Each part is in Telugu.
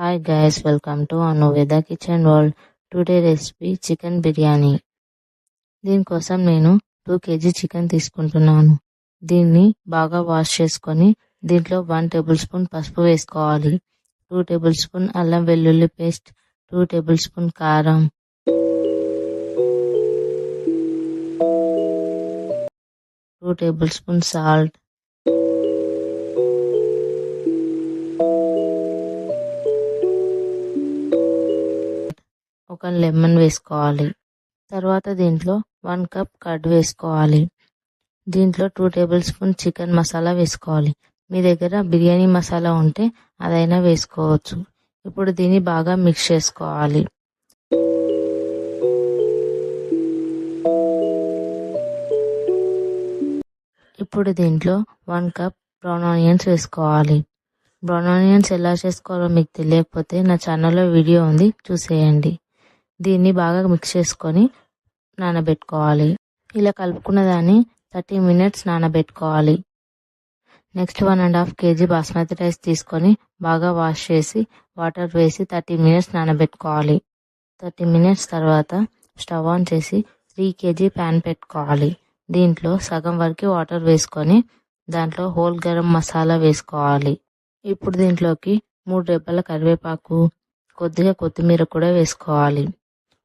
Hi guys, welcome to Anuveda Kitchen World. Today recipe chicken biryani. దీనికోసం నేను 2 kg చికెన్ తీసుకుంటున్నాను. దీన్ని బాగా వాష్ చేసుకొని దీంట్లో 1 టేబుల్ స్పూన్ పసుపు వేసుకోవాలి. 2 టేబుల్ స్పూన్ అల్లం వెల్లుల్లి పేస్ట్, 2 టేబుల్ స్పూన్ కారం, 2 టేబుల్ స్పూన్ సాల్ట్, ఒక లెమన్ వేసుకోవాలి. తర్వాత దీంట్లో 1 కప్ కర్డ్ వేసుకోవాలి. దీంట్లో 2 టేబుల్ స్పూన్ చికెన్ మసాలా వేసుకోవాలి. మీ దగ్గర బిర్యానీ మసాలా ఉంటే అదైనా వేసుకోవచ్చు. ఇప్పుడు దీన్ని బాగా మిక్స్ చేసుకోవాలి. ఇప్పుడు దీంట్లో 1 కప్ బ్రౌన్ ఆనియన్స్ వేసుకోవాలి. బ్రౌన్ ఆనియన్స్ ఎలా చేసుకోవాలో మీకు తెలియకపోతే నా ఛానల్లో వీడియో ఉంది, చూసేయండి. దీన్ని బాగా మిక్స్ చేసుకొని నానబెట్టుకోవాలి. ఇలా కలుపుకున్న దాన్ని 30 మినిట్స్ నానబెట్టుకోవాలి. నెక్స్ట్ 1.5 kg బాస్మతి రైస్ తీసుకొని బాగా వాష్ చేసి వాటర్ వేసి 30 మినిట్స్ నానబెట్టుకోవాలి. 30 మినిట్స్ తర్వాత స్టవ్ ఆన్ చేసి 3 kg ప్యాన్ పెట్టుకోవాలి. దీంట్లో సగం వరకు వాటర్ వేసుకొని దాంట్లో హోల్ గరం మసాలా వేసుకోవాలి. ఇప్పుడు దీంట్లోకి 3 రెబ్బల కరివేపాకు, కొద్దిగా కొత్తిమీర కూడా వేసుకోవాలి.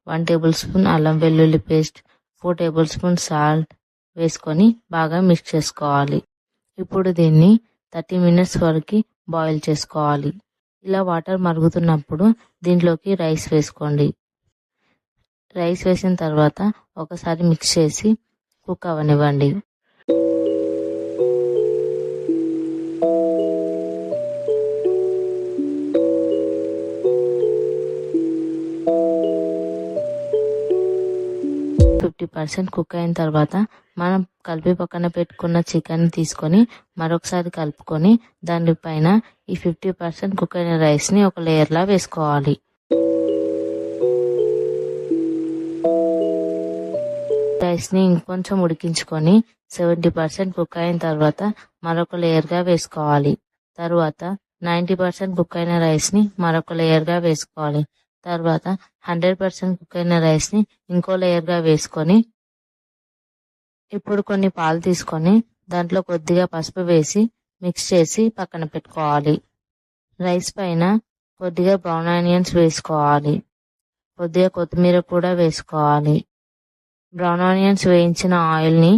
1 టేబుల్ స్పూన్ అల్లం వెల్లుల్లి పేస్ట్, 4 టేబుల్ స్పూన్ సాల్ట్ వేసుకొని బాగా మిక్స్ చేసుకోవాలి. ఇప్పుడు దీన్ని 30 మినిట్స్ వరకు బాయిల్ చేసుకోవాలి. ఇలా వాటర్ మరుగుతున్నప్పుడు దీంట్లోకి రైస్ వేసుకోండి. రైస్ వేసిన తర్వాత ఒకసారి మిక్స్ చేసి కుక్ అవ్వనివ్వండి. కుక్ అయిన తర్వాత మనం కలిపి పక్కన పెట్టుకున్న చికెన్ తీసుకొని మరొకసారి కలుపుకొని దానిపైన ఈ 50% కుక్ అయిన రైస్ని ఒక లేయర్లా వేసుకోవాలి. రైస్ని ఇంకొంచెం ఉడికించుకొని 70% కుక్ అయిన తర్వాత మరొక లేయర్గా వేసుకోవాలి. తర్వాత 90% కుక్ అయిన రైస్ని మరొక లేయర్గా వేసుకోవాలి. తర్వాత 100% కుక్ అయిన రైస్ని ఇంకో లేయర్గా వేసుకొని ఇప్పుడు కొన్ని పాలు తీసుకొని దాంట్లో కొద్దిగా పసుపు వేసి మిక్స్ చేసి పక్కన పెట్టుకోవాలి. రైస్ పైన కొద్దిగా బ్రౌన్ ఆనియన్స్ వేసుకోవాలి. కొద్దిగా కొత్తిమీర కూడా వేసుకోవాలి. బ్రౌన్ ఆనియన్స్ వేయించిన ఆయిల్ని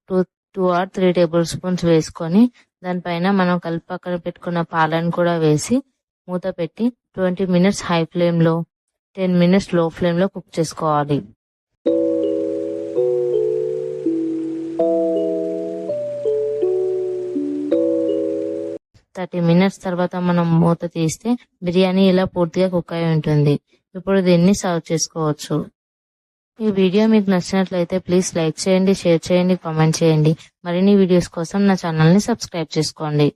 2 or 3 టేబుల్ స్పూన్స్ వేసుకొని దానిపైన మనం కలిపి పక్కన పెట్టుకున్న పాలను కూడా వేసి మూత పెట్టి 20 మినిట్స్ హై ఫ్లేమ్లో, 10 మినిట్స్ లో ఫ్లేమ్లో కుక్ చేసుకోవాలి. థర్టీ మినిట్స్ తర్వాత మనం మూత తీస్తే బిర్యానీ ఇలా పూర్తిగా కుక్ అయి ఉంటుంది. ఇప్పుడు దీన్ని సర్వ్ చేసుకోవచ్చు. ఈ వీడియో మీకు నచ్చినట్లయితే ప్లీజ్ లైక్ చేయండి, షేర్ చేయండి, కామెంట్ చేయండి. మరిన్ని వీడియోస్ కోసం నా ఛానల్ని సబ్స్క్రైబ్ చేసుకోండి.